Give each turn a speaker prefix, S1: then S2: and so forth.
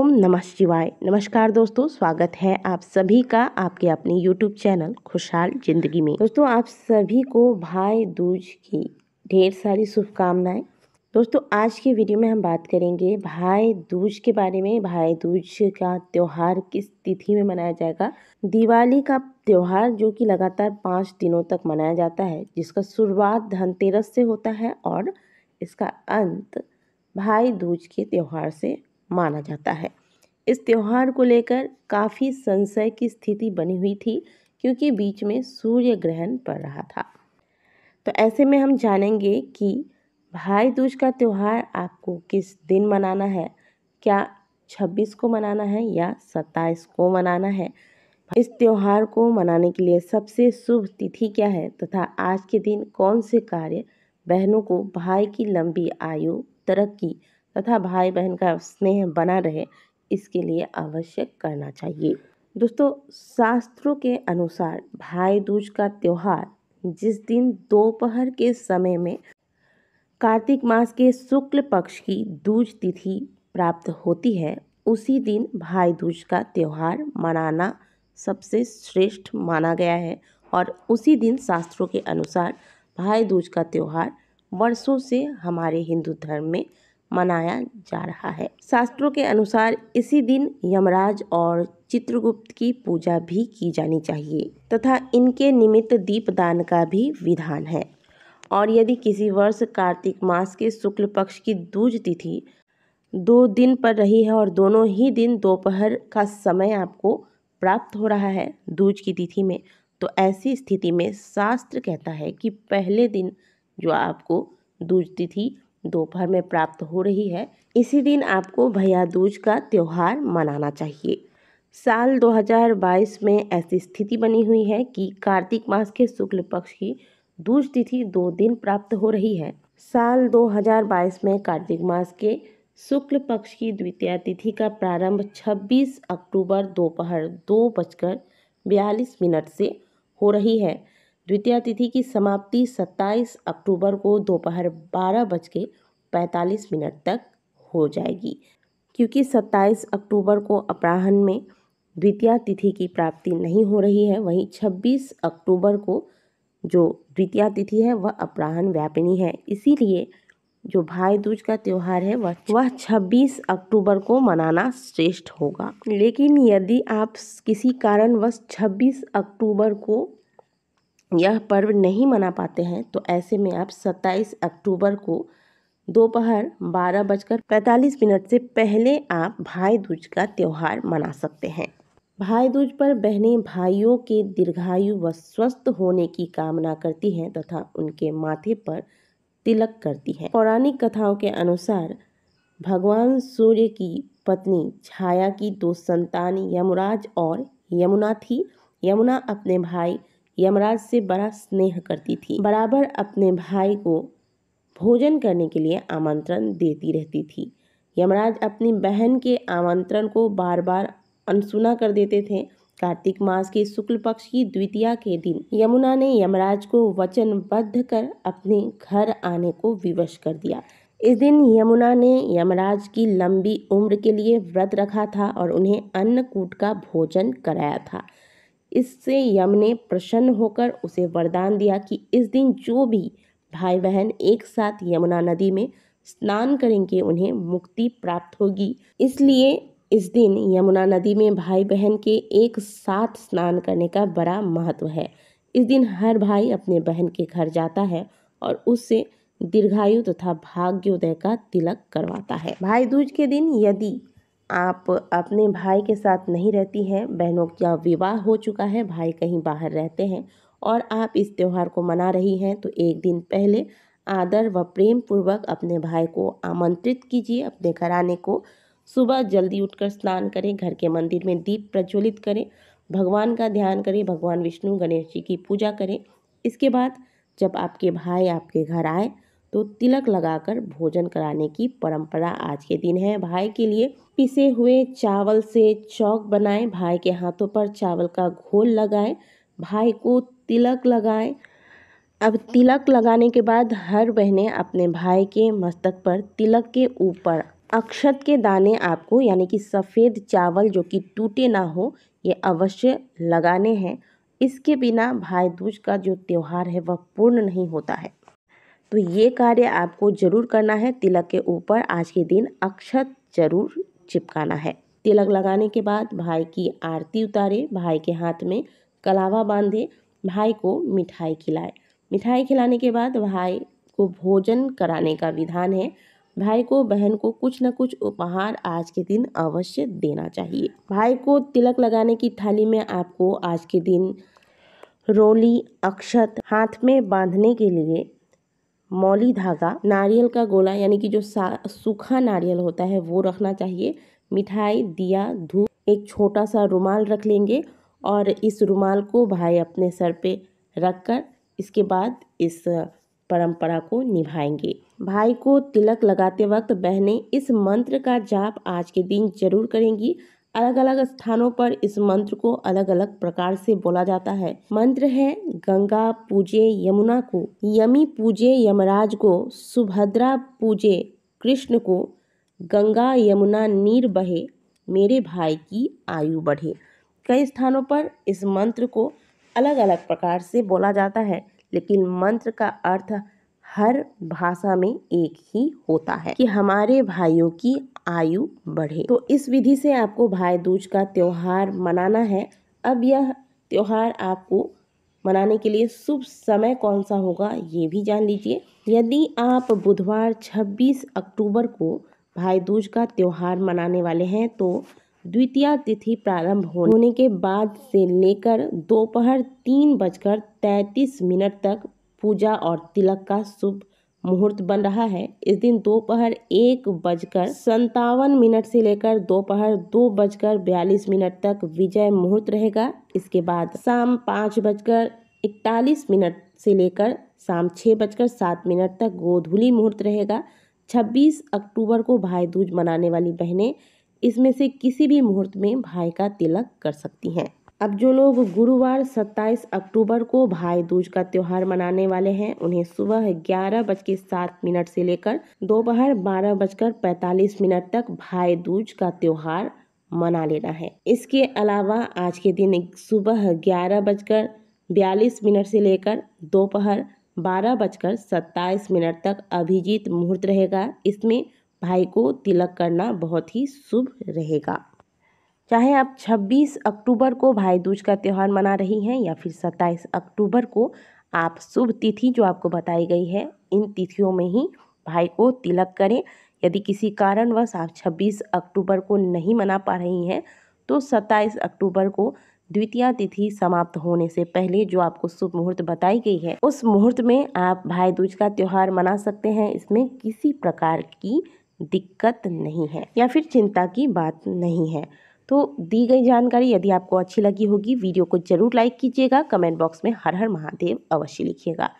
S1: ओम नमः शिवाय। नमस्कार दोस्तों, स्वागत है आप सभी का आपके अपने YouTube चैनल खुशहाल जिंदगी में। दोस्तों, आप सभी को भाई दूज की ढेर सारी शुभकामनाएं। दोस्तों, आज की वीडियो में हम बात करेंगे भाई दूज के बारे में। भाई दूज का त्यौहार किस तिथि में मनाया जाएगा। दिवाली का त्यौहार जो कि लगातार 5 दिनों तक मनाया जाता है, जिसका शुरुआत धनतेरस से होता है और इसका अंत भाई दूज के त्यौहार से माना जाता है। इस त्यौहार को लेकर काफ़ी संशय की स्थिति बनी हुई थी, क्योंकि बीच में सूर्य ग्रहण पड़ रहा था। तो ऐसे में हम जानेंगे कि भाई दूज का त्यौहार आपको किस दिन मनाना है। क्या 26 को मनाना है या 27 को मनाना है। इस त्यौहार को मनाने के लिए सबसे शुभ तिथि क्या है, तथा आज के दिन कौन से कार्य बहनों को भाई की लंबी आयु, तरक्की तथा भाई बहन का स्नेह बना रहे, इसके लिए आवश्यक करना चाहिए। दोस्तों, शास्त्रों के अनुसार भाई दूज का त्यौहार जिस दिन दोपहर के समय में कार्तिक मास के शुक्ल पक्ष की दूज तिथि प्राप्त होती है, उसी दिन भाई दूज का त्यौहार मनाना सबसे श्रेष्ठ माना गया है। और उसी दिन शास्त्रों के अनुसार भाई दूज का त्यौहार वर्षों से हमारे हिंदू धर्म में मनाया जा रहा है। शास्त्रों के अनुसार इसी दिन यमराज और चित्रगुप्त की पूजा भी की जानी चाहिए तथा इनके निमित्त दीपदान का भी विधान है। और यदि किसी वर्ष कार्तिक मास के शुक्ल पक्ष की दूज तिथि 2 दिन पर रही है और दोनों ही दिन दोपहर का समय आपको प्राप्त हो रहा है दूज की तिथि में, तो ऐसी स्थिति में शास्त्र कहता है कि पहले दिन जो आपको दूज तिथि दोपहर में प्राप्त हो रही है, इसी दिन आपको भैया दूज का त्यौहार मनाना चाहिए। साल 2022 में ऐसी स्थिति बनी हुई है कि कार्तिक मास के शुक्ल पक्ष की दूज तिथि 2 दिन प्राप्त हो रही है। साल 2022 में कार्तिक मास के शुक्ल पक्ष की द्वितीया तिथि का प्रारंभ 26 अक्टूबर दोपहर 2:42 से हो रही है। द्वितीया तिथि की समाप्ति 27 अक्टूबर को दोपहर 12:45 तक हो जाएगी। क्योंकि 27 अक्टूबर को अपराह्न में द्वितीया तिथि की प्राप्ति नहीं हो रही है, वहीं 26 अक्टूबर को जो द्वितीया तिथि है वह अपराह्न व्यापिनी है। इसीलिए जो भाई दूज का त्यौहार है वह 26 अक्टूबर को मनाना श्रेष्ठ होगा। लेकिन यदि आप किसी कारणवश 26 अक्टूबर को यह पर्व नहीं मना पाते हैं, तो ऐसे में आप 27 अक्टूबर को दोपहर 12:45 से पहले आप भाई दूज का त्यौहार मना सकते हैं। भाई दूज पर बहनें भाइयों के दीर्घायु व स्वस्थ होने की कामना करती हैं तथा उनके माथे पर तिलक करती हैं। पौराणिक कथाओं के अनुसार भगवान सूर्य की पत्नी छाया की 2 संतान यमराज और यमुना थी। यमुना अपने भाई यमराज से बड़ा स्नेह करती थी, बराबर अपने भाई को भोजन करने के लिए आमंत्रण देती रहती थी। यमराज अपनी बहन के आमंत्रण को बार बार अनसुना कर देते थे। कार्तिक मास के शुक्ल पक्ष की द्वितीया के दिन यमुना ने यमराज को वचनबद्ध कर अपने घर आने को विवश कर दिया। इस दिन यमुना ने यमराज की लंबी उम्र के लिए व्रत रखा था और उन्हें अन्नकूट का भोजन कराया था। इससे यम ने प्रसन्न होकर उसे वरदान दिया कि इस दिन जो भी भाई बहन एक साथ यमुना नदी में स्नान करेंगे उन्हें मुक्ति प्राप्त होगी। इसलिए इस दिन यमुना नदी में भाई बहन के एक साथ स्नान करने का बड़ा महत्व है। इस दिन हर भाई अपने बहन के घर जाता है और उससे दीर्घायु तथा भाग्योदय का तिलक करवाता है। भाई दूज के दिन यदि आप अपने भाई के साथ नहीं रहती हैं, बहनों का विवाह हो चुका है, भाई कहीं बाहर रहते हैं और आप इस त्यौहार को मना रही हैं, तो एक दिन पहले आदर व प्रेम पूर्वक अपने भाई को आमंत्रित कीजिए अपने घर आने को। सुबह जल्दी उठकर स्नान करें, घर के मंदिर में दीप प्रज्वलित करें, भगवान का ध्यान करें, भगवान विष्णु गणेश जी की पूजा करें। इसके बाद जब आपके भाई आपके घर आए तो तिलक लगाकर भोजन कराने की परंपरा आज के दिन है। भाई के लिए पिसे हुए चावल से चौक बनाएं, भाई के हाथों पर चावल का घोल लगाएं, भाई को तिलक लगाएं। अब तिलक लगाने के बाद हर बहनें अपने भाई के मस्तक पर तिलक के ऊपर अक्षत के दाने आपको यानी कि सफ़ेद चावल जो कि टूटे ना हो ये अवश्य लगाने हैं। इसके बिना भाई दूज का जो त्यौहार है वह पूर्ण नहीं होता है। तो ये कार्य आपको ज़रूर करना है। तिलक के ऊपर आज के दिन अक्षत जरूर चिपकाना है। तिलक लगाने के बाद भाई की आरती उतारे, भाई के हाथ में कलावा बांधे, भाई को मिठाई खिलाए। मिठाई खिलाने के बाद भाई को भोजन कराने का विधान है। भाई को बहन को कुछ न कुछ उपहार आज के दिन अवश्य देना चाहिए। भाई को तिलक लगाने की थाली में आपको आज के दिन रोली, अक्षत, हाथ में बांधने के लिए मौली धागा, नारियल का गोला यानी कि जो सूखा नारियल होता है वो रखना चाहिए। मिठाई, दिया, धूप, एक छोटा सा रुमाल रख लेंगे और इस रुमाल को भाई अपने सर पे रखकर इसके बाद इस परंपरा को निभाएंगे। भाई को तिलक लगाते वक्त बहनें इस मंत्र का जाप आज के दिन जरूर करेंगी। अलग अलग स्थानों पर इस मंत्र को अलग अलग प्रकार से बोला जाता है। मंत्र है गंगा पूजे यमुना को, यमी पूजे यमराज को, सुभद्रा पूजे कृष्ण को, गंगा यमुना नीर बहे, मेरे भाई की आयु बढ़े। कई स्थानों पर इस मंत्र को अलग अलग प्रकार से बोला जाता है, लेकिन मंत्र का अर्थ हर भाषा में एक ही होता है कि हमारे भाइयों की आयु बढ़े। तो इस विधि से आपको भाई दूज का त्योहार मनाना है। अब यह त्योहार आपको मनाने के लिए शुभ समय कौन सा होगा ये भी जान लीजिए। यदि आप बुधवार 26 अक्टूबर को भाई दूज का त्योहार मनाने वाले हैं तो द्वितीया तिथि प्रारंभ होने के बाद से लेकर दोपहर 3:33 तक पूजा और तिलक का शुभ मुहूर्त बन रहा है। इस दिन दोपहर 1:57 से लेकर दोपहर 2:42 तक विजय मुहूर्त रहेगा। इसके बाद शाम 5:41 से लेकर शाम 6:07 तक गोधूली मुहूर्त रहेगा। 26 अक्टूबर को भाई दूज मनाने वाली बहनें इसमें से किसी भी मुहूर्त में भाई का तिलक कर सकती हैं। अब जो लोग गुरुवार 27 अक्टूबर को भाई दूज का त्योहार मनाने वाले हैं उन्हें सुबह 11:07 से लेकर दोपहर 12:45 तक भाई दूज का त्योहार मना लेना है। इसके अलावा आज के दिन सुबह 11:42 से लेकर दोपहर 12:27 तक अभिजीत मुहूर्त रहेगा। इसमें भाई को तिलक करना बहुत ही शुभ रहेगा। चाहे आप 26 अक्टूबर को भाई दूज का त्यौहार मना रही हैं या फिर 27 अक्टूबर को, आप शुभ तिथि जो आपको बताई गई है इन तिथियों में ही भाई को तिलक करें। यदि किसी कारणवश आप 26 अक्टूबर को नहीं मना पा रही हैं तो 27 अक्टूबर को द्वितीया तिथि समाप्त होने से पहले जो आपको शुभ मुहूर्त बताई गई है उस मुहूर्त में आप भाई दूज का त्यौहार मना सकते हैं। इसमें किसी प्रकार की दिक्कत नहीं है या फिर चिंता की बात नहीं है। तो दी गई जानकारी यदि आपको अच्छी लगी होगी वीडियो को जरूर लाइक कीजिएगा, कमेंट बॉक्स में हर हर महादेव अवश्य लिखिएगा।